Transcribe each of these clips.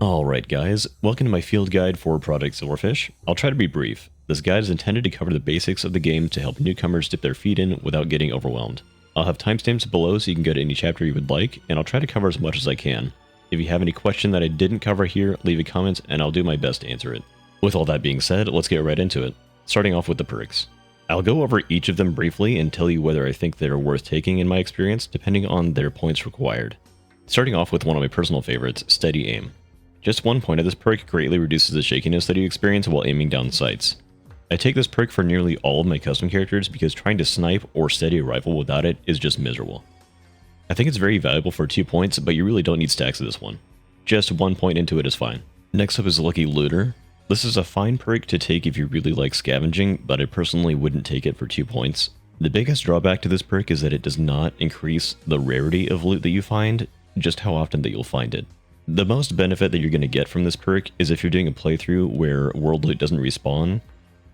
Alright guys, welcome to my field guide for Project Silverfish. I'll try to be brief. This guide is intended to cover the basics of the game to help newcomers dip their feet in without getting overwhelmed. I'll have timestamps below so you can go to any chapter you would like, and I'll try to cover as much as I can. If you have any question that I didn't cover here, leave a comment and I'll do my best to answer it. With all that being said, let's get right into it. Starting off with the perks. I'll go over each of them briefly and tell you whether I think they're worth taking in my experience, depending on their points required. Starting off with one of my personal favorites, Steady Aim. Just one point of this perk greatly reduces the shakiness that you experience while aiming down sights. I take this perk for nearly all of my custom characters because trying to snipe or steady a rifle without it is just miserable. I think it's very valuable for 2 points, but you really don't need stacks of this one. Just 1 point into it is fine. Next up is Lucky Looter. This is a fine perk to take if you really like scavenging, but I personally wouldn't take it for 2 points. The biggest drawback to this perk is that it does not increase the rarity of loot that you find, just how often that you'll find it. The most benefit that you're going to get from this perk is if you're doing a playthrough where world loot doesn't respawn.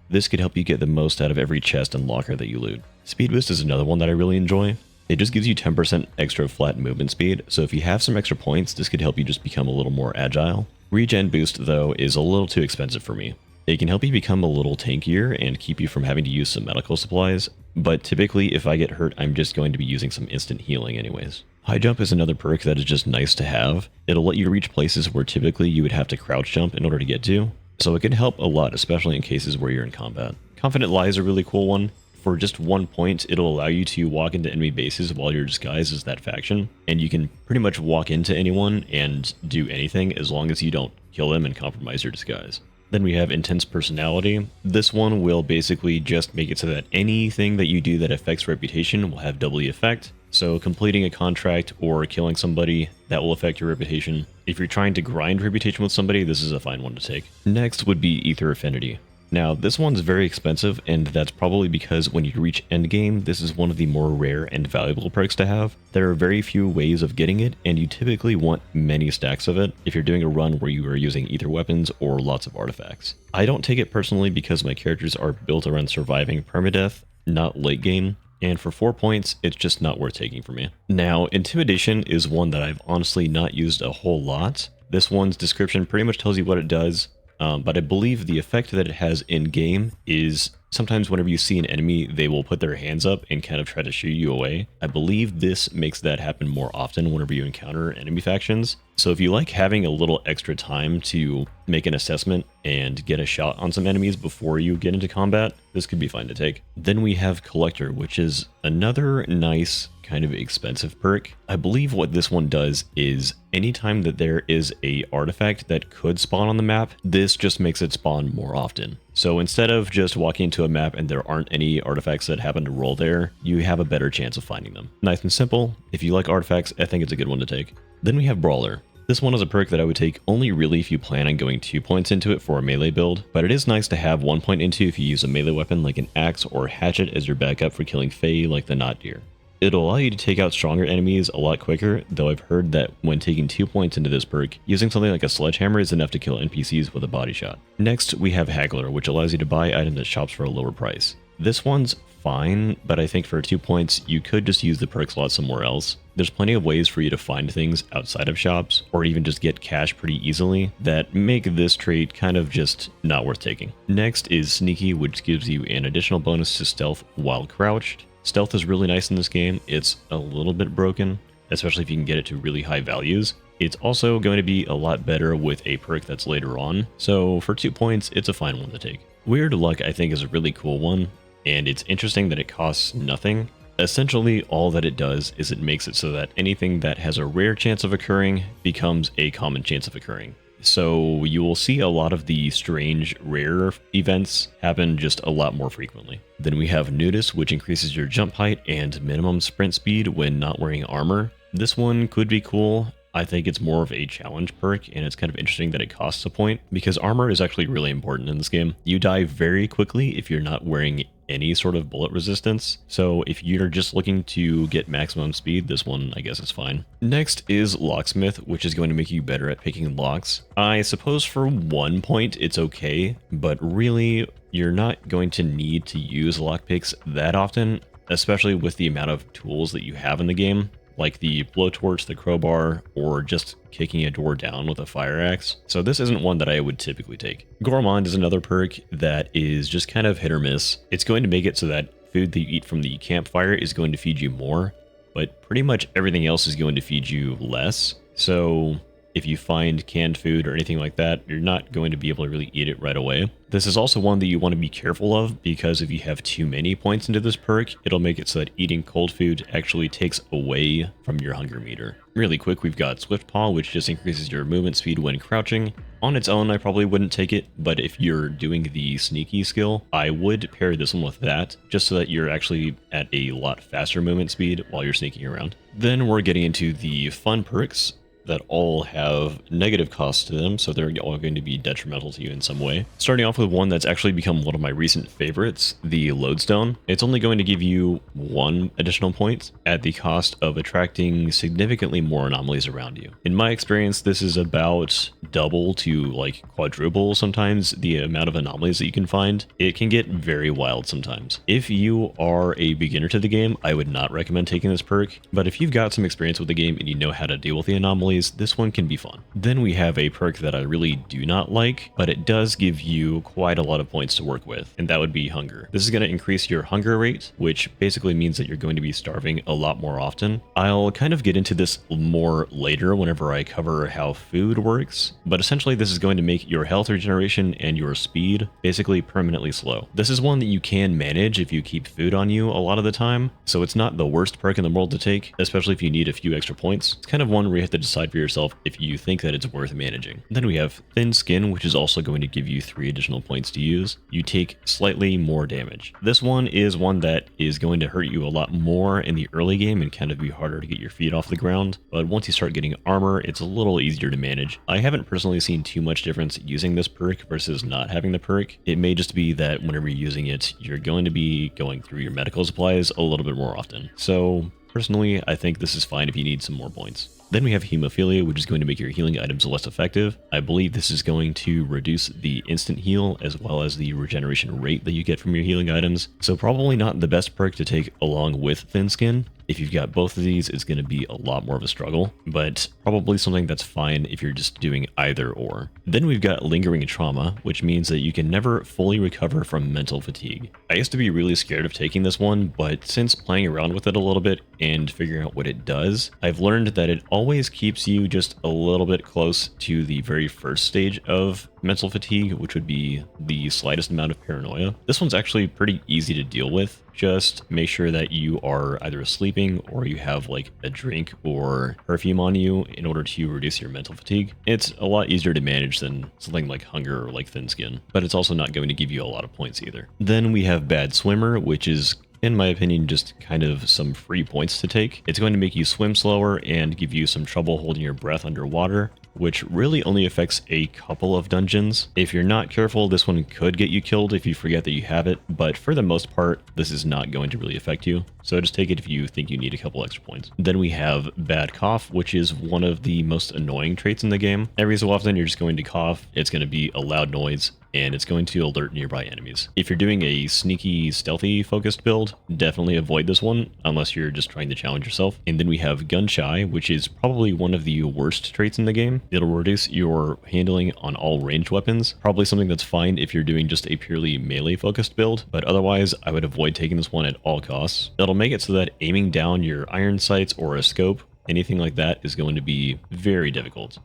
This could help you get the most out of every chest and locker that you loot. Speed Boost is another one that I really enjoy. It just gives you 10% extra flat movement speed, so if you have some extra points, this could help you just become a little more agile. Regen Boost, though, is a little too expensive for me. It can help you become a little tankier and keep you from having to use some medical supplies, but typically if I get hurt, I'm just going to be using some instant healing anyways. High Jump is another perk that is just nice to have. It'll let you reach places where typically you would have to crouch jump in order to get to, so it can help a lot, especially in cases where you're in combat. Confident Lie is a really cool one. For just 1 point, it'll allow you to walk into enemy bases while you're disguised as that faction, and you can pretty much walk into anyone and do anything as long as you don't kill them and compromise your disguise. Then we have Intense Personality. This one will basically just make it so that anything that you do that affects reputation will have double the effect. So completing a contract or killing somebody, that will affect your reputation. If you're trying to grind reputation with somebody, this is a fine one to take. Next would be Ether Affinity. Now, this one's very expensive, and that's probably because when you reach endgame, this is one of the more rare and valuable perks to have. There are very few ways of getting it, and you typically want many stacks of it if you're doing a run where you are using ether weapons or lots of artifacts. I don't take it personally because my characters are built around surviving permadeath, not late game, and for 4 points, it's just not worth taking for me. Now, Intimidation is one that I've honestly not used a whole lot. This one's description pretty much tells you what it does. But I believe the effect that it has in-game is sometimes whenever you see an enemy, they will put their hands up and kind of try to shoo you away. I believe this makes that happen more often whenever you encounter enemy factions. So if you like having a little extra time to make an assessment and get a shot on some enemies before you get into combat, this could be fun to take. Then we have Collector, which is another nice kind of expensive perk. I believe what this one does is anytime that there is a artifact that could spawn on the map, this just makes it spawn more often. So instead of just walking into a map and there aren't any artifacts that happen to roll there, you have a better chance of finding them. Nice and simple. If you like artifacts, I think it's a good one to take. Then we have Brawler. This one is a perk that I would take only really if you plan on going 2 points into it for a melee build, but it is nice to have 1 point into if you use a melee weapon like an axe or hatchet as your backup for killing Fae like the Knot Deer. It'll allow you to take out stronger enemies a lot quicker, though I've heard that when taking 2 points into this perk, using something like a sledgehammer is enough to kill NPCs with a body shot. Next, we have Haggler, which allows you to buy items at shops for a lower price. This one's fine, but I think for 2 points, you could just use the perk slot somewhere else. There's plenty of ways for you to find things outside of shops, or even just get cash pretty easily, that make this trait kind of just not worth taking. Next is Sneaky, which gives you an additional bonus to stealth while crouched. Stealth is really nice in this game. It's a little bit broken, especially if you can get it to really high values. It's also going to be a lot better with a perk that's later on, so for 2 points, it's a fine one to take. Weird Luck, I think, is a really cool one, and it's interesting that it costs nothing. Essentially, all that it does is it makes it so that anything that has a rare chance of occurring becomes a common chance of occurring. So you will see a lot of the strange, rare events happen just a lot more frequently. Then we have Nudist, which increases your jump height and minimum sprint speed when not wearing armor. This one could be cool. I think it's more of a challenge perk, and it's kind of interesting that it costs a point, because armor is actually really important in this game. You die very quickly if you're not wearing any sort of bullet resistance, so if you're just looking to get maximum speed, this one I guess is fine. Next is Locksmith, which is going to make you better at picking locks. I suppose for 1 point it's okay, but really you're not going to need to use lockpicks that often, especially with the amount of tools that you have in the game. like the blowtorch, the crowbar, or just kicking a door down with a fire axe. So this isn't one that I would typically take. Gourmand is another perk that is just kind of hit or miss. It's going to make it so that food that you eat from the campfire is going to feed you more, but pretty much everything else is going to feed you less. So if you find canned food or anything like that, you're not going to be able to really eat it right away. This is also one that you want to be careful of, because if you have too many points into this perk, it'll make it so that eating cold food actually takes away from your hunger meter. Really quick, we've got Swift Paw, which just increases your movement speed when crouching. On its own, I probably wouldn't take it, but if you're doing the sneaky skill, I would pair this one with that, just so that you're actually at a lot faster movement speed while you're sneaking around. Then we're getting into the fun perks that all have negative costs to them, so they're all going to be detrimental to you in some way. Starting off with one that's actually become one of my recent favorites, the Lodestone. It's only going to give you 1 additional point at the cost of attracting significantly more anomalies around you. In my experience, this is about double to like quadruple sometimes the amount of anomalies that you can find. It can get very wild sometimes. If you are a beginner to the game, I would not recommend taking this perk, but if you've got some experience with the game and you know how to deal with the anomalies, this one can be fun. Then we have a perk that I really do not like, but it does give you quite a lot of points to work with, and that would be hunger. This is going to increase your hunger rate, which basically means that you're going to be starving a lot more often. I'll kind of get into this more later whenever I cover how food works, but essentially this is going to make your health regeneration and your speed basically permanently slow. This is one that you can manage if you keep food on you a lot of the time, so it's not the worst perk in the world to take, especially if you need a few extra points. It's kind of one where you have to decide for yourself if you think that it's worth managing. Then we have Thin Skin, which is also going to give you 3 additional points to use. You take slightly more damage. This one is one that is going to hurt you a lot more in the early game and kind of be harder to get your feet off the ground, but once you start getting armor, it's a little easier to manage. I haven't personally seen too much difference using this perk versus not having the perk. It may just be that whenever you're using it, you're going to be going through your medical supplies a little bit more often. So personally, I think this is fine if you need some more points. Then we have Hemophilia, which is going to make your healing items less effective. I believe this is going to reduce the instant heal as well as the regeneration rate that you get from your healing items. So probably not the best perk to take along with Thin Skin. If you've got both of these, it's going to be a lot more of a struggle, but probably something that's fine if you're just doing either or. Then we've got Lingering Trauma, which means that you can never fully recover from mental fatigue. I used to be really scared of taking this one, but since playing around with it a little bit and figuring out what it does, I've learned that it always keeps you just a little bit close to the very first stage of mental fatigue, which would be the slightest amount of paranoia. This one's actually pretty easy to deal with. Just make sure that you are either sleeping or you have like a drink or perfume on you in order to reduce your mental fatigue. It's a lot easier to manage than something like hunger or like Thin Skin, but it's also not going to give you a lot of points either. Then we have Bad Swimmer, which is, in my opinion, just kind of some free points to take. It's going to make you swim slower and give you some trouble holding your breath underwater, which really only affects a couple of dungeons. If you're not careful, this one could get you killed if you forget that you have it, but for the most part, this is not going to really affect you. So just take it if you think you need a couple extra points. Then we have Bad Cough, which is one of the most annoying traits in the game. Every so often, you're just going to cough. It's going to be a loud noise, and it's going to alert nearby enemies. If you're doing a sneaky, stealthy focused build, definitely avoid this one, unless you're just trying to challenge yourself. And then we have Gun Shy, which is probably one of the worst traits in the game. It'll reduce your handling on all ranged weapons, probably something that's fine if you're doing just a purely melee focused build, but otherwise I would avoid taking this one at all costs. It'll make it so that aiming down your iron sights or a scope, anything like that, is going to be very difficult.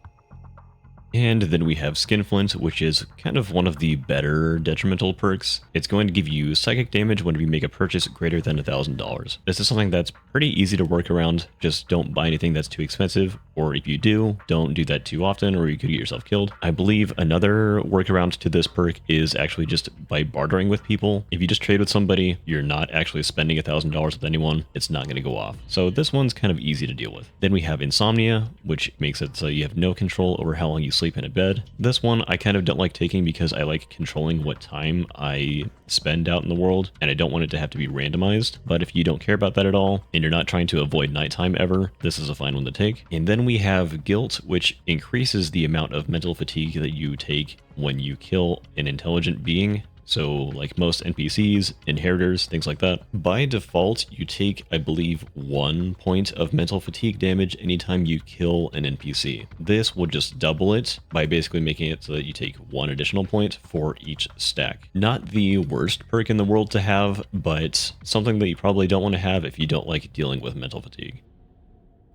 And then we have Skinflint, which is kind of one of the better detrimental perks. It's going to give you psychic damage whenever you make a purchase greater than $1,000. This is something that's pretty easy to work around. Just don't buy anything that's too expensive, or if you do, don't do that too often or you could get yourself killed. I believe another workaround to this perk is actually just by bartering with people. If you just trade with somebody, you're not actually spending $1,000 with anyone, it's not going to go off. So this one's kind of easy to deal with. Then we have Insomnia, which makes it so you have no control over how long you sleep in a bed. This one I kind of don't like taking because I like controlling what time I spend out in the world, and I don't want it to have to be randomized. But if you don't care about that at all, and you're not trying to avoid nighttime ever, this is a fine one to take. And then we have Guilt, which increases the amount of mental fatigue that you take when you kill an intelligent being So like most NPCs, inheritors, things like that. By default, you take, I believe, 1 point of mental fatigue damage anytime you kill an NPC. This will just double it by basically making it so that you take 1 additional point for each stack. Not the worst perk in the world to have, but something that you probably don't want to have if you don't like dealing with mental fatigue.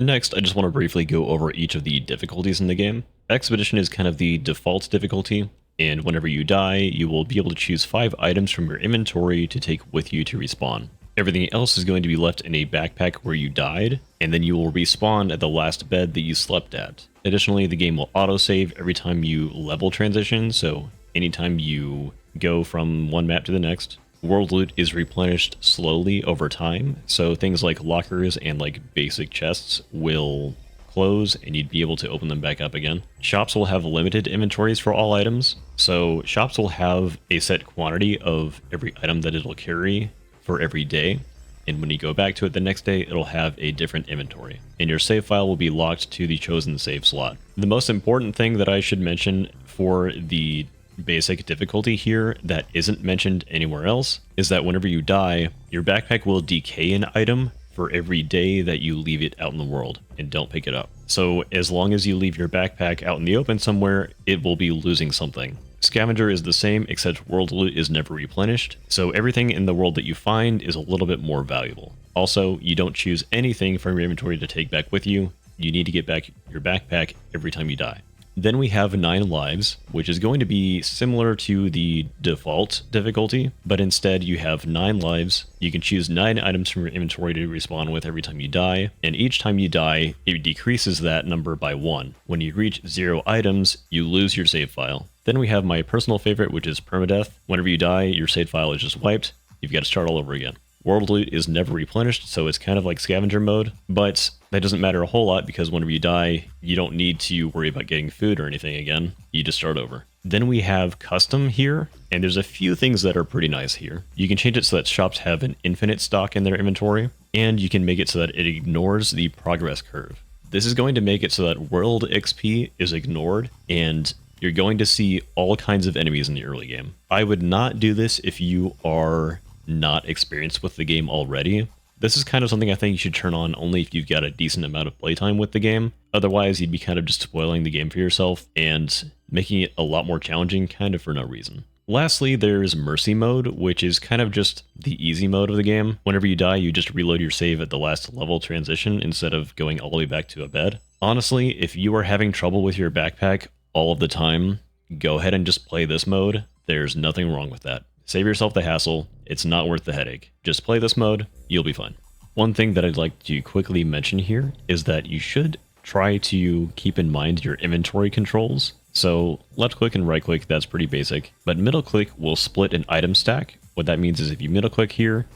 Next, I just want to briefly go over each of the difficulties in the game. Expedition is kind of the default difficulty, and whenever you die, you will be able to choose 5 items from your inventory to take with you to respawn. Everything else is going to be left in a backpack where you died, and then you will respawn at the last bed that you slept at. Additionally, the game will autosave every time you level transition, so anytime you go from one map to the next. World loot is replenished slowly over time, so things like lockers and like basic chests will close and you'd be able to open them back up again. Shops will have limited inventories for all items, so shops will have a set quantity of every item that it'll carry for every day, and when you go back to it the next day, it'll have a different inventory, and your save file will be locked to the chosen save slot. The most important thing that I should mention for the basic difficulty here that isn't mentioned anywhere else is that whenever you die, your backpack will decay an item for every day that you leave it out in the world and don't pick it up. So as long as you leave your backpack out in the open somewhere, it will be losing something. Scavenger is the same, except world loot is never replenished, so everything in the world that you find is a little bit more valuable. Also, you don't choose anything from your inventory to take back with you. You need to get back your backpack every time you die. Then we have 9 lives, which is going to be similar to the default difficulty, but instead you have 9 lives. You can choose 9 items from your inventory to respawn with every time you die, and each time you die, it decreases that number by 1. When you reach 0 items, you lose your save file. Then we have my personal favorite, which is permadeath. Whenever you die, your save file is just wiped. You've got to start all over again. World loot is never replenished, so it's kind of like scavenger mode, but that doesn't matter a whole lot because whenever you die, you don't need to worry about getting food or anything again. You just start over. Then we have custom here, and there's a few things that are pretty nice here. You can change it so that shops have an infinite stock in their inventory, and you can make it so that it ignores the progress curve. This is going to make it so that world XP is ignored, and you're going to see all kinds of enemies in the early game. I would not do this if you are not experienced with the game already. This is kind of something I think you should turn on only if you've got a decent amount of playtime with the game. Otherwise, you'd be kind of just spoiling the game for yourself and making it a lot more challenging kind of for no reason. Lastly, there's Mercy mode, which is kind of just the easy mode of the game. Whenever you die, you just reload your save at the last level transition instead of going all the way back to a bed. Honestly, if you are having trouble with your backpack all of the time, go ahead and just play this mode. There's nothing wrong with that. Save yourself the hassle. It's not worth the headache. Just play this mode, you'll be fine. One thing that I'd like to quickly mention here is that you should try to keep in mind your inventory controls. So left click and right click, that's pretty basic, but middle click will split an item stack. What that means is if you middle click here,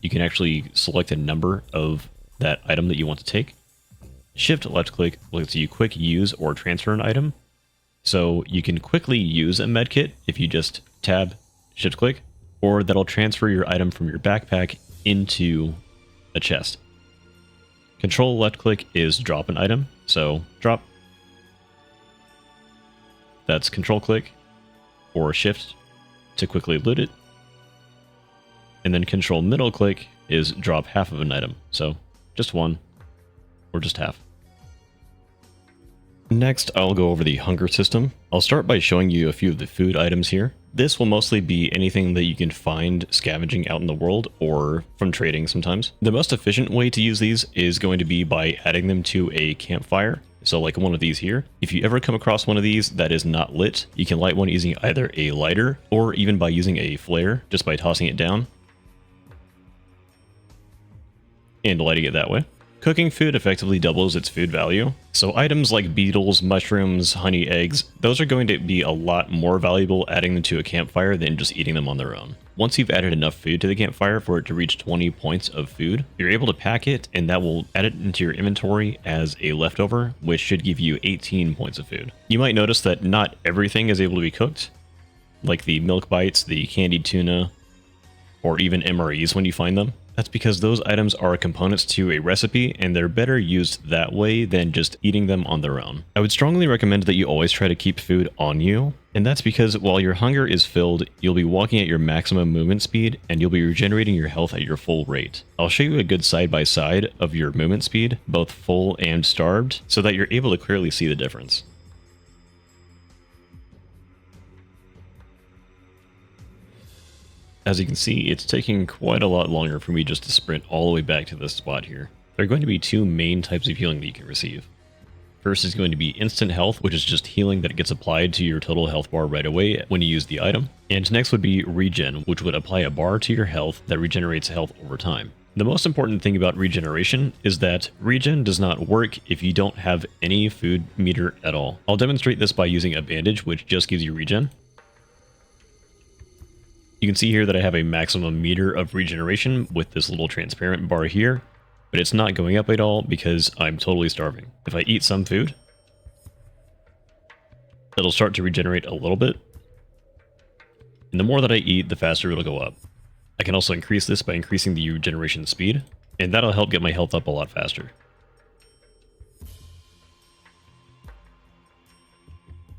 you can actually select a number of that item that you want to take. Shift left click lets you quick use or transfer an item. So you can quickly use a medkit if you just tab shift click, or that'll transfer your item from your backpack into a chest. Control left click is drop an item, so drop. That's control click or shift to quickly loot it. And then control middle click is drop half of an item, so just one or just half. Next, I'll go over the hunger system. I'll start by showing you a few of the food items here. This will mostly be anything that you can find scavenging out in the world or from trading sometimes. The most efficient way to use these is going to be by adding them to a campfire. So like one of these here. If you ever come across one of these that is not lit, you can light one using either a lighter or even by using a flare, just by tossing it down and lighting it that way. Cooking food effectively doubles its food value. So items like beetles, mushrooms, honey, eggs, those are going to be a lot more valuable adding them to a campfire than just eating them on their own. Once you've added enough food to the campfire for it to reach 20 points of food, you're able to pack it and that will add it into your inventory as a leftover, which should give you 18 points of food. You might notice that not everything is able to be cooked, like the milk bites, the candied tuna, or even MREs when you find them. That's because those items are components to a recipe and they're better used that way than just eating them on their own. I would strongly recommend that you always try to keep food on you And that's because while your hunger is filled, you'll be walking at your maximum movement speed and you'll be regenerating your health at your full rate. I'll show you a good side-by-side of your movement speed, both full and starved, so that you're able to clearly see the difference. As you can see, it's taking quite a lot longer for me just to sprint all the way back to this spot here. There are going to be two main types of healing that you can receive. First is going to be instant health, which is just healing that gets applied to your total health bar right away when you use the item. And next would be regen, which would apply a bar to your health that regenerates health over time. The most important thing about regeneration is that regen does not work if you don't have any food meter at all. I'll demonstrate this by using a bandage, which just gives you regen. You can see here that I have a maximum meter of regeneration with this little transparent bar here, but it's not going up at all because I'm totally starving. If I eat some food, it'll start to regenerate a little bit. And the more that I eat, the faster it'll go up. I can also increase this by increasing the regeneration speed, and that'll help get my health up a lot faster.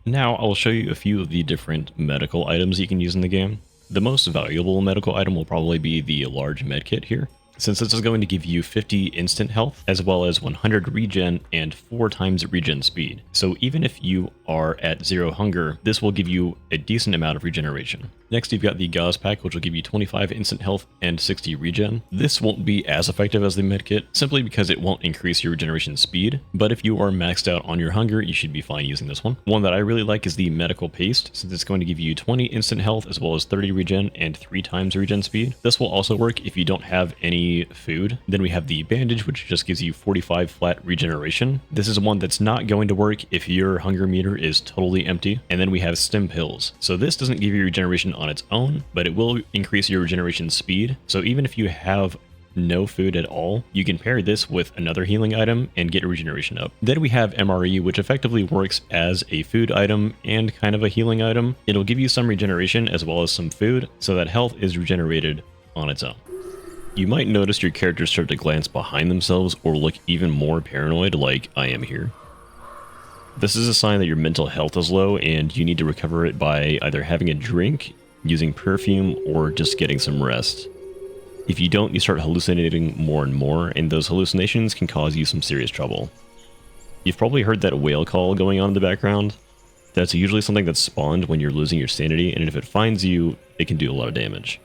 Now I'll show you a few of the different medical items you can use in the game. The most valuable medical item will probably be the large medkit here, since this is going to give you 50 instant health, as well as 100 regen and 4 times regen speed. So even if you are at 0 hunger, this will give you a decent amount of regeneration. Next, you've got the Gauze Pack, which will give you 25 instant health and 60 regen. This won't be as effective as the medkit, simply because it won't increase your regeneration speed, but if you are maxed out on your hunger, you should be fine using this one. One that I really like is the Medical Paste, since it's going to give you 20 instant health, as well as 30 regen and 3 times regen speed. This will also work if you don't have any food. Then we have the Bandage, which just gives you 45 flat regeneration. This is one that's not going to work if your hunger meter is totally empty. And then we have Stim Pills. So this doesn't give you regeneration on its own, but it will increase your regeneration speed. So even if you have no food at all, you can pair this with another healing item and get regeneration up. Then we have MRE, which effectively works as a food item and kind of a healing item. It'll give you some regeneration as well as some food, so that health is regenerated on its own. You might notice your characters start to glance behind themselves or look even more paranoid like I am here. This is a sign that your mental health is low and you need to recover it by either having a drink, using perfume, or just getting some rest. If you don't, you start hallucinating more and more, and those hallucinations can cause you some serious trouble. You've probably heard that whale call going on in the background. That's usually something that's spawned when you're losing your sanity, and if it finds you, it can do a lot of damage.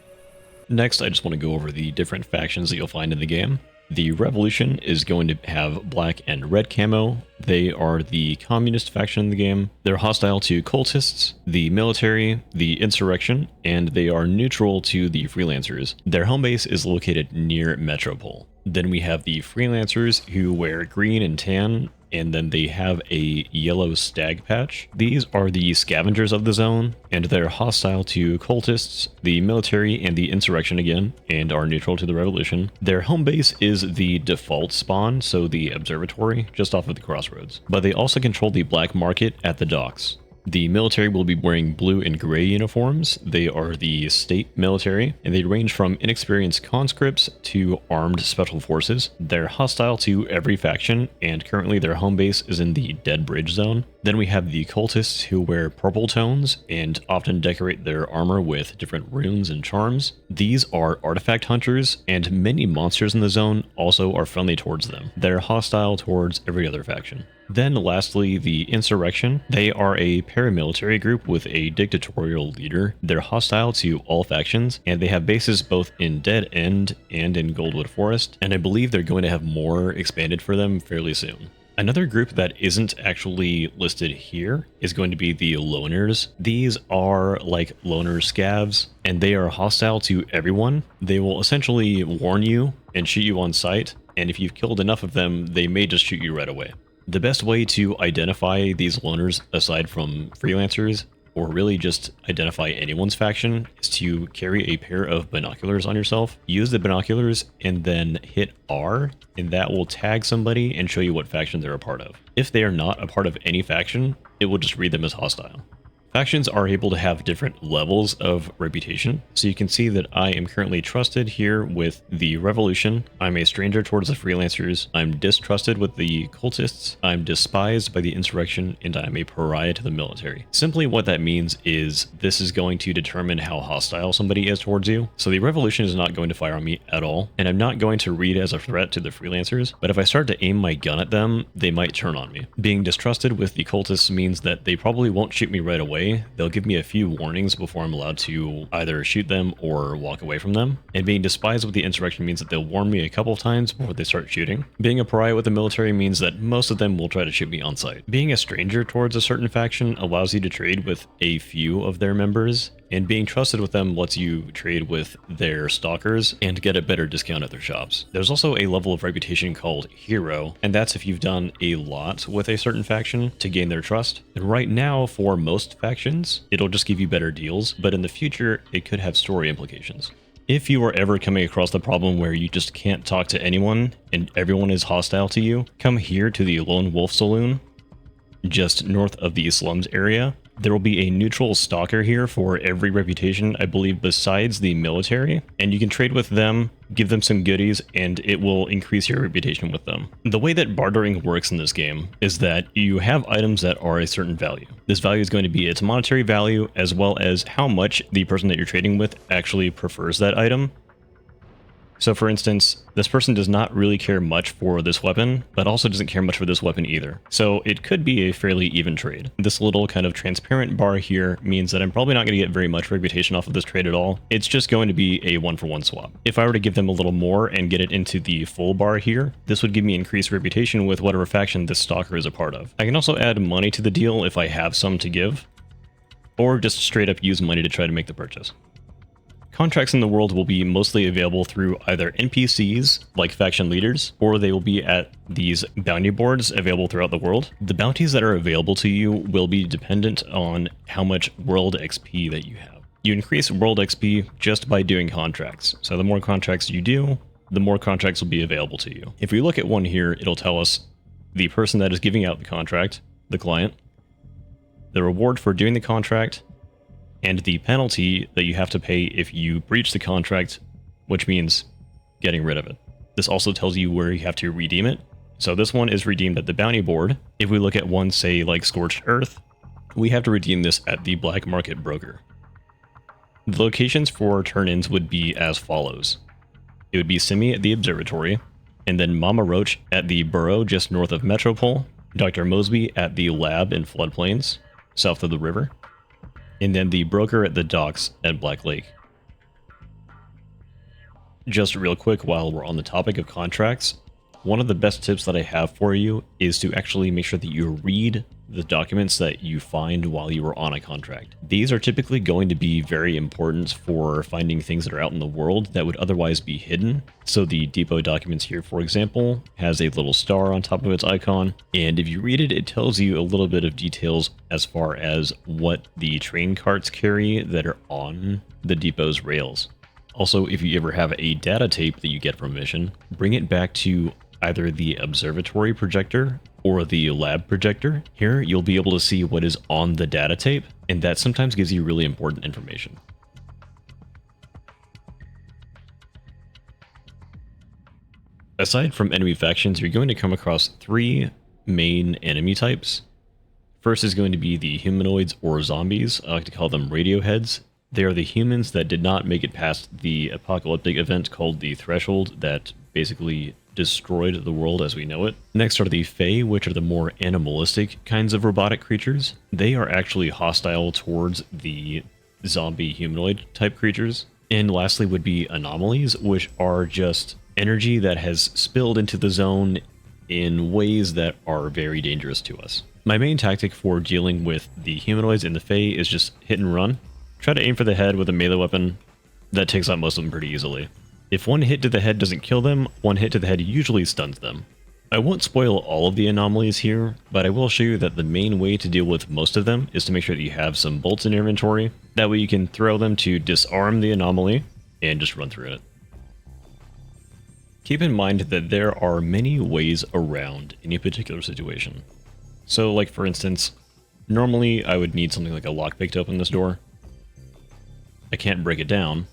Next, I just want to go over the different factions that you'll find in the game. The Revolution is going to have black and red camo. They are the communist faction in the game. They're hostile to cultists, the military, the insurrection, and they are neutral to the freelancers. Their home base is located near Metropole. Then we have the freelancers who wear green and tan, and then they have a yellow stag patch. These are the scavengers of the zone, and they're hostile to cultists, the military, and the insurrection again, and are neutral to the revolution. Their home base is the default spawn, so the observatory, just off of the crossroads. But they also control the black market at the docks. The military will be wearing blue and gray uniforms. They are the state military, and they range from inexperienced conscripts to armed special forces. They're hostile to every faction, and currently their home base is in the Dead Bridge zone. Then we have the cultists who wear purple tones and often decorate their armor with different runes and charms. These are artifact hunters, and many monsters in the zone also are friendly towards them. They're hostile towards every other faction. Then lastly, the Insurrection. They are a paramilitary group with a dictatorial leader. They're hostile to all factions, and they have bases both in Dead End and in Goldwood Forest, and I believe they're going to have more expanded for them fairly soon. Another group that isn't actually listed here is going to be the Loners. These are like loner scavs, and they are hostile to everyone. They will essentially warn you and shoot you on sight, and if you've killed enough of them, they may just shoot you right away. The best way to identify these loners, aside from freelancers, or really just identify anyone's faction, is to carry a pair of binoculars on yourself. Use the binoculars and then hit R, and that will tag somebody and show you what faction they're a part of. If they are not a part of any faction, it will just read them as hostile. Factions are able to have different levels of reputation, so you can see that I am currently trusted here with the Revolution, I'm a stranger towards the Freelancers, I'm distrusted with the Cultists, I'm despised by the Insurrection, and I'm a pariah to the military. Simply what that means is this is going to determine how hostile somebody is towards you. So the Revolution is not going to fire on me at all, and I'm not going to read as a threat to the Freelancers, but if I start to aim my gun at them, they might turn on me. Being distrusted with the Cultists means that they probably won't shoot me right away. They'll give me a few warnings before I'm allowed to either shoot them or walk away from them. And being despised with the Insurrection means that they'll warn me a couple of times before they start shooting. Being a pariah with the military means that most of them will try to shoot me on sight. Being a stranger towards a certain faction allows you to trade with a few of their members, and being trusted with them lets you trade with their stalkers and get a better discount at their shops. There's also a level of reputation called Hero, and that's if you've done a lot with a certain faction to gain their trust. And right now, for most factions, it'll just give you better deals, but in the future, it could have story implications. If you are ever coming across the problem where you just can't talk to anyone and everyone is hostile to you, come here to the Lone Wolf Saloon, just north of the slums area. There will be a neutral stalker here for every reputation, I believe, besides the military, and you can trade with them, give them some goodies, and it will increase your reputation with them. The way that bartering works in this game is that you have items that are a certain value. This value is going to be its monetary value, as well as how much the person that you're trading with actually prefers that item. So for instance, this person does not really care much for this weapon, but also doesn't care much for this weapon either. So it could be a fairly even trade. This little kind of transparent bar here means that I'm probably not going to get very much reputation off of this trade at all. It's just going to be a one-for-one swap. If I were to give them a little more and get it into the full bar here, this would give me increased reputation with whatever faction this stalker is a part of. I can also add money to the deal if I have some to give, or just straight up use money to try to make the purchase. Contracts in the world will be mostly available through either NPCs, like faction leaders, or they will be at these bounty boards available throughout the world. The bounties that are available to you will be dependent on how much world XP that you have. You increase world XP just by doing contracts. So the more contracts you do, the more contracts will be available to you. If we look at one here, it'll tell us the person that is giving out the contract, the client, the reward for doing the contract, and the penalty that you have to pay if you breach the contract, which means getting rid of it. This also tells you where you have to redeem it. So this one is redeemed at the bounty board. If we look at one, say, like Scorched Earth, we have to redeem this at the black market broker. The locations for turn-ins would be as follows. It would be Simi at the observatory, and then Mama Roach at the burrow just north of Metropole, Dr. Mosby at the lab in floodplains, south of the river, and then the broker at the docks at Black Lake. Just real quick while we're on the topic of contracts, one of the best tips that I have for you is to actually make sure that you read the documents that you find while you are on a contract. These are typically going to be very important for finding things that are out in the world that would otherwise be hidden. So the depot documents here, for example, has a little star on top of its icon, and if you read it, it tells you a little bit of details as far as what the train carts carry that are on the depot's rails. Also, if you ever have a data tape that you get from a mission, bring it back to either the observatory projector or the lab projector. Here, you'll be able to see what is on the data tape, and that sometimes gives you really important information. Aside from enemy factions, you're going to come across three main enemy types. First is going to be the humanoids or zombies. I like to call them radioheads. They are the humans that did not make it past the apocalyptic event called the Threshold that basically destroyed the world as we know it. Next are the Fae, which are the more animalistic kinds of robotic creatures. They are actually hostile towards the zombie humanoid type creatures. And lastly would be Anomalies, which are just energy that has spilled into the zone in ways that are very dangerous to us. My main tactic for dealing with the humanoids and the Fae is just hit and run. Try to aim for the head with a melee weapon. That takes out most of them pretty easily. If one hit to the head doesn't kill them, one hit to the head usually stuns them. I won't spoil all of the anomalies here, but I will show you that the main way to deal with most of them is to make sure that you have some bolts in your inventory. That way you can throw them to disarm the anomaly and just run through it. Keep in mind that there are many ways around any particular situation. So like for instance, Normally, I would need something like a lockpick to open this door. I can't break it down.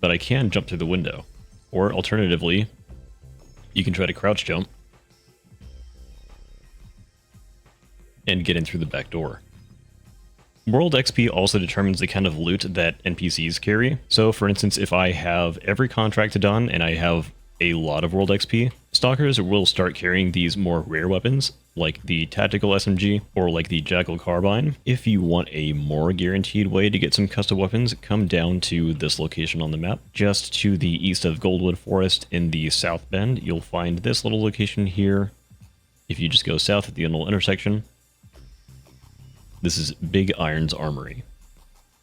But I can jump through the window. Or alternatively, you can try to crouch jump and get in through the back door. World XP also determines the kind of loot that NPCs carry. So for instance, if I have every contract done and I have a lot of world XP, stalkers will start carrying these more rare weapons, like the tactical SMG or like the Jackal carbine. If you want a more guaranteed way to get some custom weapons, come down to this location on the map. Just to the east of Goldwood Forest in the South Bend, you'll find this little location here. If you just go south at the little intersection, this is Big Iron's Armory.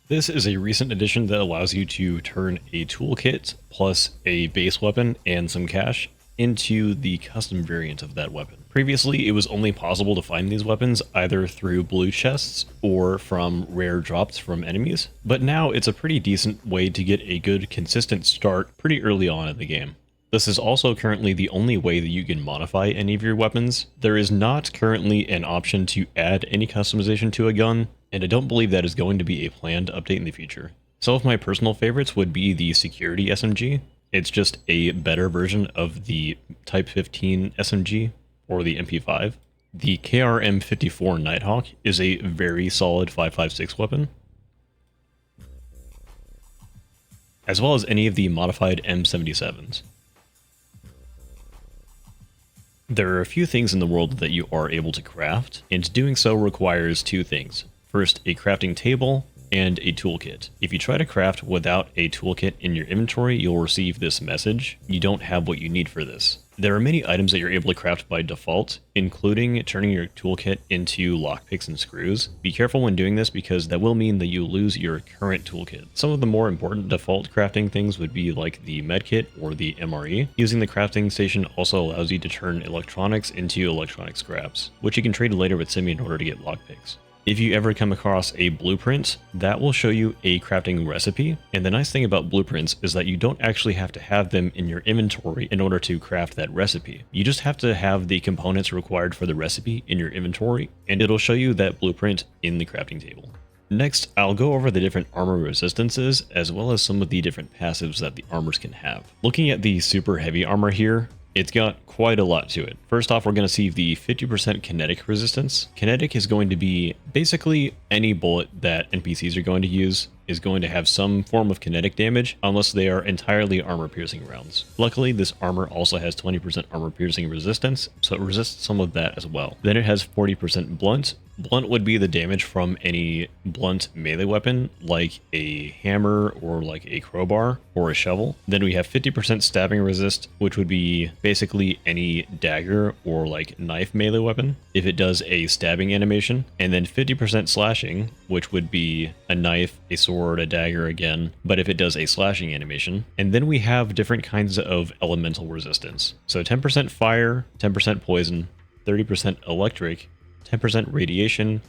This is a recent addition that allows you to turn a toolkit plus a base weapon and some cash into the custom variant of that weapon. Previously, it was only possible to find these weapons either through blue chests or from rare drops from enemies, but now it's a pretty decent way to get a good consistent start pretty early on in the game. This is also currently the only way that you can modify any of your weapons. There is not currently an option to add any customization to a gun, and I don't believe that is going to be a planned update in the future. Some of my personal favorites would be the Security SMG. It's just a better version of the Type 15 SMG or the MP5. The KRM-54 Nighthawk is a very solid 5.56 weapon, as well as any of the modified M77s. There are a few things in the world that you are able to craft, and doing so requires two things. First, a crafting table and a toolkit. If you try to craft without a toolkit in your inventory, you'll receive this message: you don't have what you need for this. There are many items that you're able to craft by default, including turning your toolkit into lockpicks and screws. Be careful when doing this because that will mean that you lose your current toolkit. Some of the more important default crafting things would be like the medkit or the MRE. Using the crafting station also allows you to turn electronics into electronic scraps, which you can trade later with Simi in order to get lockpicks. If you ever come across a blueprint, that will show you a crafting recipe, and the nice thing about blueprints is that you don't actually have to have them in your inventory in order to craft that recipe. You just have to have the components required for the recipe in your inventory, and it'll show you that blueprint in the crafting table. Next, I'll go over the different armor resistances, as well as some of the different passives that the armors can have. Looking at the super heavy armor here, it's got quite a lot to it. First off, we're going to see the 50% kinetic resistance. Kinetic is going to be basically any bullet that NPCs are going to use is going to have some form of kinetic damage unless they are entirely armor-piercing rounds. Luckily, this armor also has 20% armor-piercing resistance, so it resists some of that as well. Then it has 40% blunt. Blunt would be the damage from any blunt melee weapon, like a hammer or like a crowbar or a shovel. Then we have 50% stabbing resist, which would be basically any dagger or like knife melee weapon if it does a stabbing animation. And then 50% slashing, which would be a knife, a sword, a dagger again, but if it does a slashing animation. And then we have different kinds of elemental resistance. So 10% fire, 10% poison, 30% electric, 10% radiation,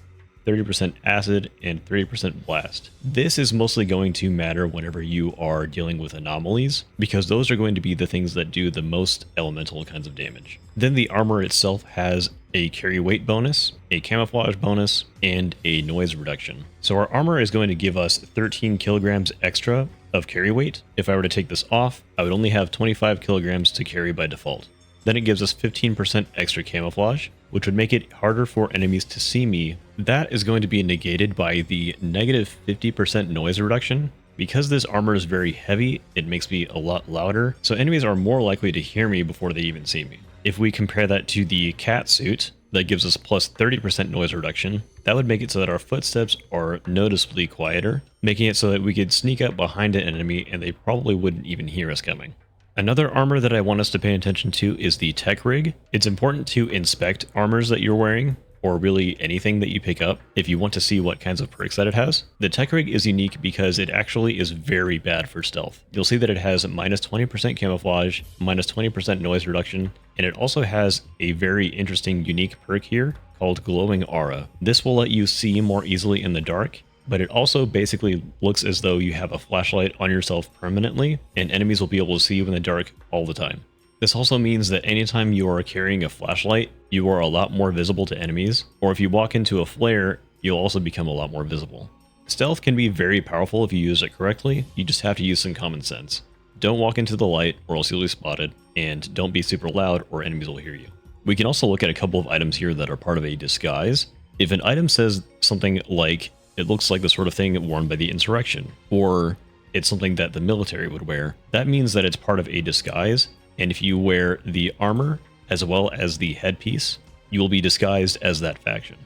30% acid, and 30% blast. This is mostly going to matter whenever you are dealing with anomalies, because those are going to be the things that do the most elemental kinds of damage. Then the armor itself has a carry weight bonus, a camouflage bonus, and a noise reduction. So our armor is going to give us 13 kilograms extra of carry weight. If I were to take this off, I would only have 25 kilograms to carry by default. Then it gives us 15% extra camouflage, which would make it harder for enemies to see me. That is going to be negated by the negative 50% noise reduction. Because this armor is very heavy, it makes me a lot louder, so enemies are more likely to hear me before they even see me. If we compare that to the cat suit, that gives us plus 30% noise reduction. That would make it so that our footsteps are noticeably quieter, making it so that we could sneak up behind an enemy and they probably wouldn't even hear us coming. Another armor that I want us to pay attention to is the tech rig. It's important to inspect armors that you're wearing, or really anything that you pick up, if you want to see what kinds of perks that it has. The tech rig is unique because it actually is very bad for stealth. You'll see that it has minus 20% camouflage, minus 20% noise reduction, and it also has a very interesting unique perk here called Glowing Aura. This will let you see more easily in the dark, but it also basically looks as though you have a flashlight on yourself permanently, and enemies will be able to see you in the dark all the time. This also means that anytime you are carrying a flashlight, you are a lot more visible to enemies, or if you walk into a flare, you'll also become a lot more visible. Stealth can be very powerful if you use it correctly, you just have to use some common sense. Don't walk into the light or else you'll be spotted, and don't be super loud or enemies will hear you. We can also look at a couple of items here that are part of a disguise. If an item says something like, it looks like the sort of thing worn by the insurrection, or it's something that the military would wear, that means that it's part of a disguise, and if you wear the armor as well as the headpiece, you will be disguised as that faction.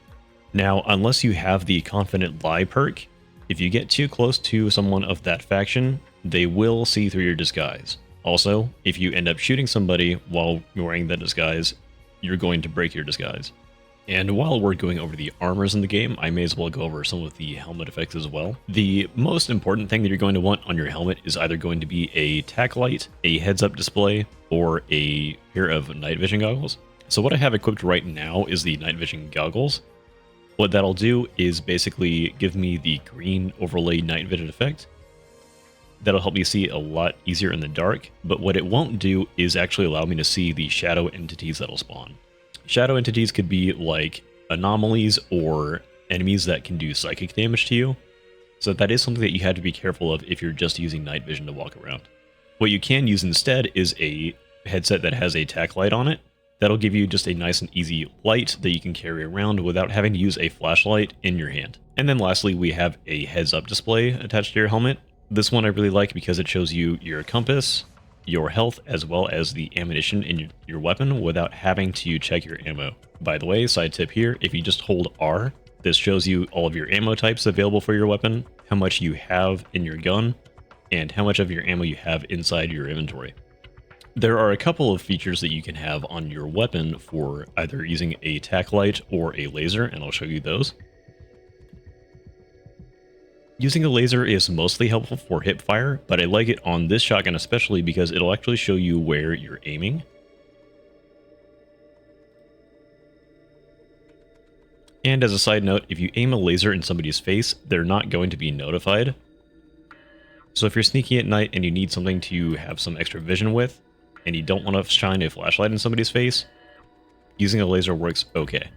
Now, unless you have the Confident Lie perk, if you get too close to someone of that faction, they will see through your disguise. Also, if you end up shooting somebody while you're wearing that disguise, you're going to break your disguise. And while we're going over the armors in the game, I may as well go over some of the helmet effects as well. The most important thing that you're going to want on your helmet is either going to be a tack light, a heads-up display, or a pair of night vision goggles. So what I have equipped right now is the night vision goggles. What that'll do is basically give me the green overlay night vision effect. That'll help me see a lot easier in the dark, but what it won't do is actually allow me to see the shadow entities that'll spawn. Shadow entities could be like anomalies or enemies that can do psychic damage to you, so that is something that you have to be careful of if you're just using night vision to walk around. What you can use instead is a headset that has a tack light on it. That'll give you just a nice and easy light that you can carry around without having to use a flashlight in your hand. And then lastly, we have a heads-up display attached to your helmet. This one I really like because it shows you your compass, your health, as well as the ammunition in your weapon without having to check your ammo. By the way, side tip here, if you just hold R, this shows you all of your ammo types available for your weapon, how much you have in your gun, and how much of your ammo you have inside your inventory. There are a couple of features that you can have on your weapon for either using a tack light or a laser, and I'll show you those. Using a laser is mostly helpful for hip fire, but I like it on this shotgun especially because it'll actually show you where you're aiming. And as a side note, if you aim a laser in somebody's face, they're not going to be notified. So if you're sneaking at night and you need something to have some extra vision with, and you don't want to shine a flashlight in somebody's face, using a laser works okay.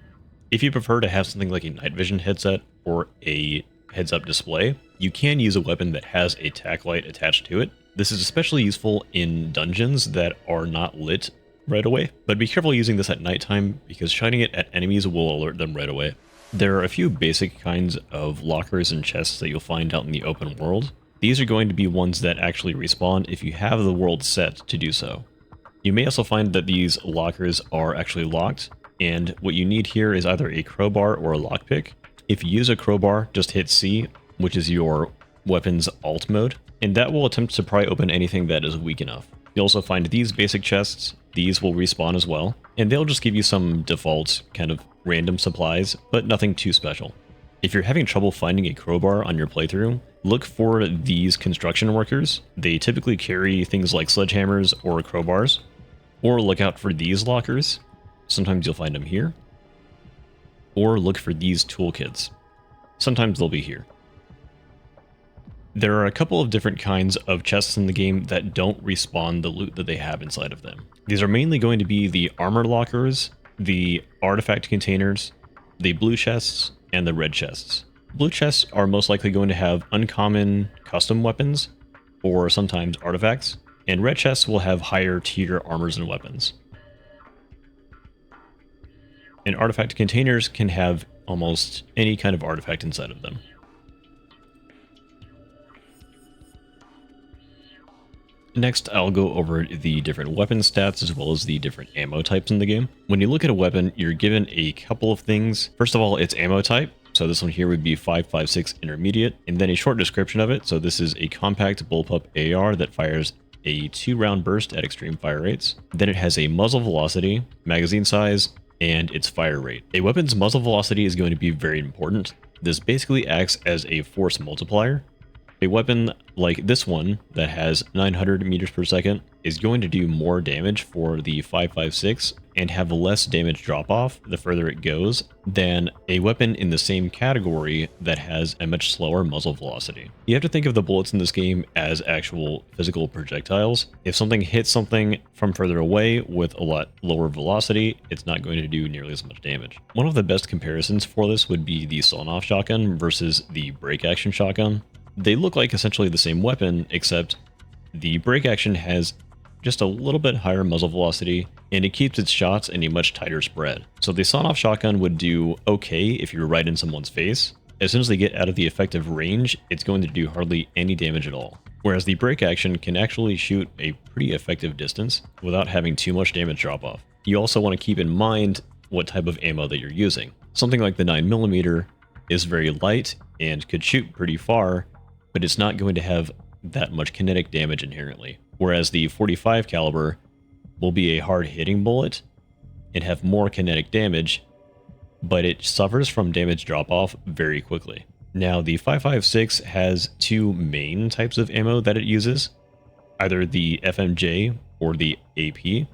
If you prefer to have something like a night vision headset or a heads-up display, you can use a weapon that has a tack light attached to it. This is especially useful in dungeons that are not lit right away, but be careful using this at nighttime because shining it at enemies will alert them right away. There are a few basic kinds of lockers and chests that you'll find out in the open world. These are going to be ones that actually respawn if you have the world set to do so. You may also find that these lockers are actually locked, and what you need here is either a crowbar or a lockpick. If you use a crowbar, just hit C, which is your weapon's alt mode, and that will attempt to pry open anything that is weak enough. You'll also find these basic chests. These will respawn as well, and they'll just give you some default kind of random supplies, but nothing too special. If you're having trouble finding a crowbar on your playthrough, look for these construction workers. They typically carry things like sledgehammers or crowbars, or look out for these lockers. Sometimes you'll find them here, or look for these toolkits. Sometimes they'll be here. There are a couple of different kinds of chests in the game that don't respawn the loot that they have inside of them. These are mainly going to be the armor lockers, the artifact containers, the blue chests, and the red chests. Blue chests are most likely going to have uncommon custom weapons, or sometimes artifacts, and red chests will have higher tier armors and weapons. And artifact containers can have almost any kind of artifact inside of them. Next, I'll go over the different weapon stats as well as the different ammo types in the game. When you look at a weapon, you're given a couple of things. First of all, its ammo type. So this one here would be 5.56 intermediate, and then a short description of it. So this is a compact bullpup AR that fires a 2-round burst at extreme fire rates. Then it has a muzzle velocity, magazine size, and its fire rate. A weapon's muzzle velocity is going to be very important. This basically acts as a force multiplier. A weapon like this one that has 900 meters per second is going to do more damage for the 5.56 and have less damage drop off the further it goes than a weapon in the same category that has a much slower muzzle velocity. You have to think of the bullets in this game as actual physical projectiles. If something hits something from further away with a lot lower velocity, it's not going to do nearly as much damage. One of the best comparisons for this would be the sawn-off shotgun versus the break action shotgun. They look like essentially the same weapon, except the break action has just a little bit higher muzzle velocity, and it keeps its shots in a much tighter spread. So the sawn-off shotgun would do okay if you're right in someone's face. As soon as they get out of the effective range, it's going to do hardly any damage at all. Whereas the break action can actually shoot a pretty effective distance without having too much damage drop off. You also want to keep in mind what type of ammo that you're using. Something like the 9mm is very light and could shoot pretty far, but it's not going to have that much kinetic damage inherently. Whereas the 45 caliber will be a hard-hitting bullet and have more kinetic damage, but it suffers from damage drop-off very quickly. Now, the 5.56 has two main types of ammo that it uses, either the FMJ or the AP,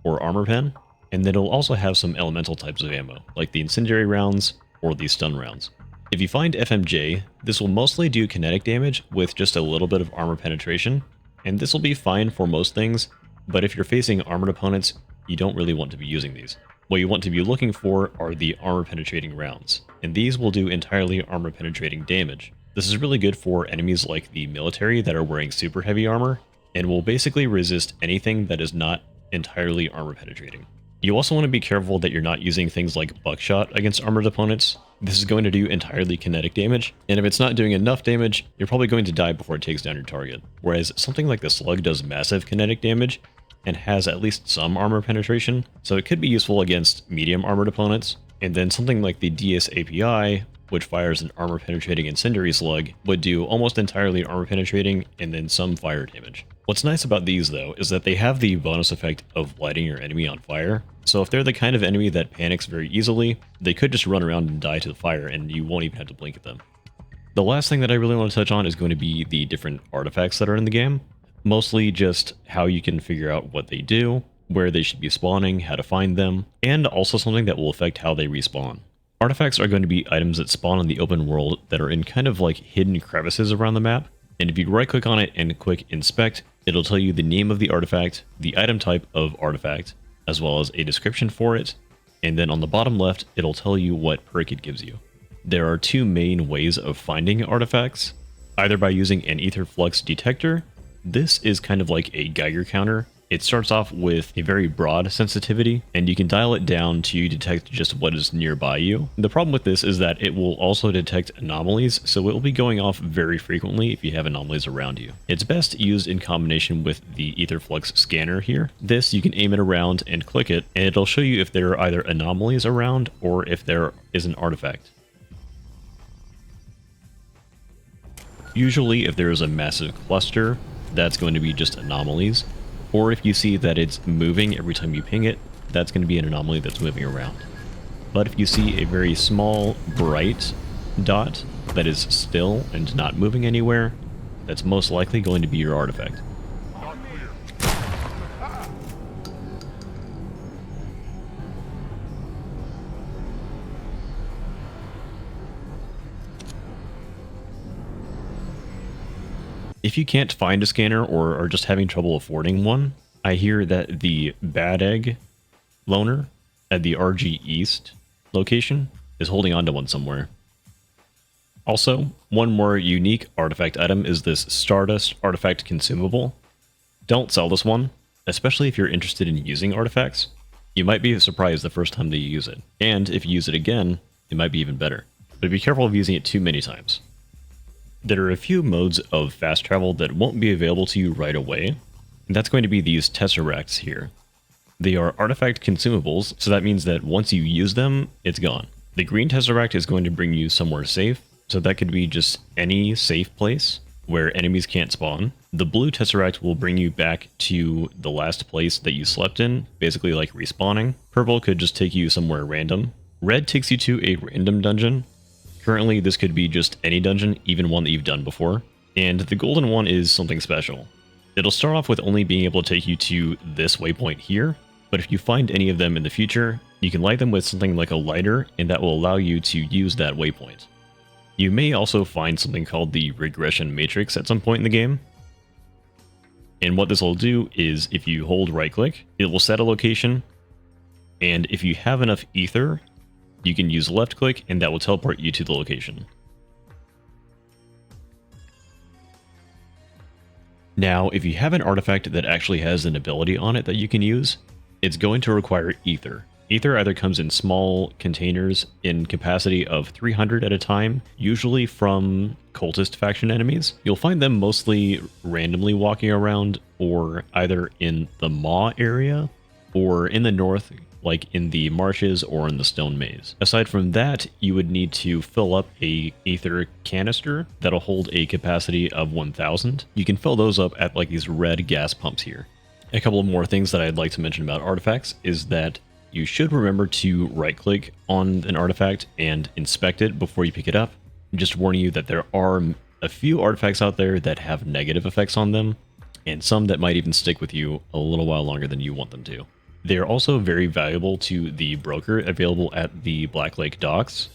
or armor pen, and then it'll also have some elemental types of ammo, like the incendiary rounds or the stun rounds. If you find FMJ, this will mostly do kinetic damage with just a little bit of armor penetration, and this will be fine for most things, but if you're facing armored opponents, you don't really want to be using these. What you want to be looking for are the armor penetrating rounds, and these will do entirely armor penetrating damage. This is really good for enemies like the military that are wearing super heavy armor, and will basically resist anything that is not entirely armor penetrating. You also want to be careful that you're not using things like buckshot against armored opponents. This is going to do entirely kinetic damage, and if it's not doing enough damage, you're probably going to die before it takes down your target. Whereas something like the slug does massive kinetic damage and has at least some armor penetration, so it could be useful against medium armored opponents. And then something like the DS API, which fires an armor penetrating incendiary slug, would do almost entirely armor penetrating and then some fire damage. What's nice about these though is that they have the bonus effect of lighting your enemy on fire. So if they're the kind of enemy that panics very easily, they could just run around and die to the fire and you won't even have to blink at them. The last thing that I really want to touch on is going to be the different artifacts that are in the game. Mostly just how you can figure out what they do, where they should be spawning, how to find them, and also something that will affect how they respawn. Artifacts are going to be items that spawn in the open world that are in kind of like hidden crevices around the map. And if you right click on it and click inspect, it'll tell you the name of the artifact, the item type of artifact, as well as a description for it. And then on the bottom left, it'll tell you what perk it gives you. There are two main ways of finding artifacts, either by using an ether flux detector. This is kind of like a Geiger counter. It starts off with a very broad sensitivity, and you can dial it down to detect just what is nearby you. The problem with this is that it will also detect anomalies, so it will be going off very frequently if you have anomalies around you. It's best used in combination with the Etherflux scanner here. This, you can aim it around and click it, and it'll show you if there are either anomalies around or if there is an artifact. Usually, if there is a massive cluster, that's going to be just anomalies. Or if you see that it's moving every time you ping it, that's going to be an anomaly that's moving around. But if you see a very small, bright dot that is still and not moving anywhere, that's most likely going to be your artifact. If you can't find a scanner or are just having trouble affording one, I hear that the Bad Egg loaner at the RG East location is holding onto one somewhere. Also, one more unique artifact item is this Stardust artifact consumable. Don't sell this one, especially if you're interested in using artifacts. You might be surprised the first time that you use it, and if you use it again, it might be even better. But be careful of using it too many times. There are a few modes of fast travel that won't be available to you right away, and that's going to be these tesseracts here. They are artifact consumables, so that means that once you use them, it's gone. The green tesseract is going to bring you somewhere safe, so that could be just any safe place where enemies can't spawn. The blue tesseract will bring you back to the last place that you slept in, basically like respawning. Purple could just take you somewhere random. Red takes you to a random dungeon. Currently, this could be just any dungeon, even one that you've done before. And the golden one is something special. It'll start off with only being able to take you to this waypoint here, but if you find any of them in the future, you can light them with something like a lighter, and that will allow you to use that waypoint. You may also find something called the regression matrix at some point in the game. And what this will do is if you hold right click, it will set a location, and if you have enough ether, you can use left click and that will teleport you to the location. Now, if you have an artifact that actually has an ability on it that you can use, it's going to require ether. Ether either comes in small containers in capacity of 300 at a time, usually from cultist faction enemies. You'll find them mostly randomly walking around, or either in the Maw area, or in the north, like in the marshes or in the stone maze. Aside from that, you would need to fill up a ether canister that'll hold a capacity of 1000. You can fill those up at like these red gas pumps here. A couple of more things that I'd like to mention about artifacts is that you should remember to right click on an artifact and inspect it before you pick it up. I'm just warning you that there are a few artifacts out there that have negative effects on them, and some that might even stick with you a little while longer than you want them to. They're also very valuable to the broker available at the Black Lake docks,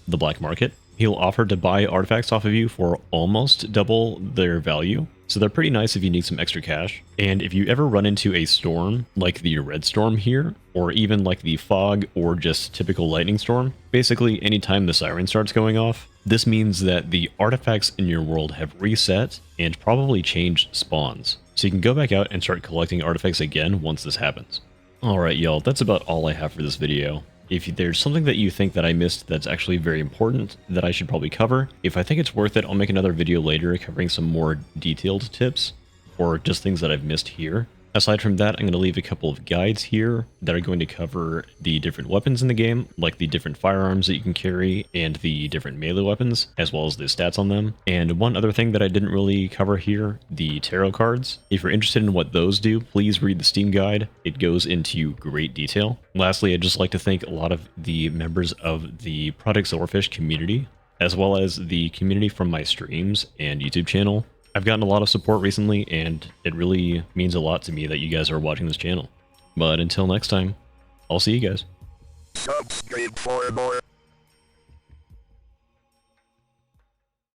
the black market. He'll offer to buy artifacts off of you for almost double their value, so they're pretty nice if you need some extra cash. And if you ever run into a storm, like the red storm here, or even like the fog or just typical lightning storm, basically anytime the siren starts going off, this means that the artifacts in your world have reset and probably changed spawns. So you can go back out and start collecting artifacts again once this happens. Alright y'all, that's about all I have for this video. If there's something that you think that I missed that's actually very important that I should probably cover, if I think it's worth it, I'll make another video later covering some more detailed tips, or just things that I've missed here. Aside from that, I'm going to leave a couple of guides here that are going to cover the different weapons in the game, like the different firearms that you can carry and the different melee weapons, as well as the stats on them. And one other thing that I didn't really cover here, the tarot cards. If you're interested in what those do, please read the Steam guide. It goes into great detail. Lastly, I'd just like to thank a lot of the members of the Project Silverfish community, as well as the community from my streams and YouTube channel. I've gotten a lot of support recently, and it really means a lot to me that you guys are watching this channel. But until next time, I'll see you guys. Subscribe for more.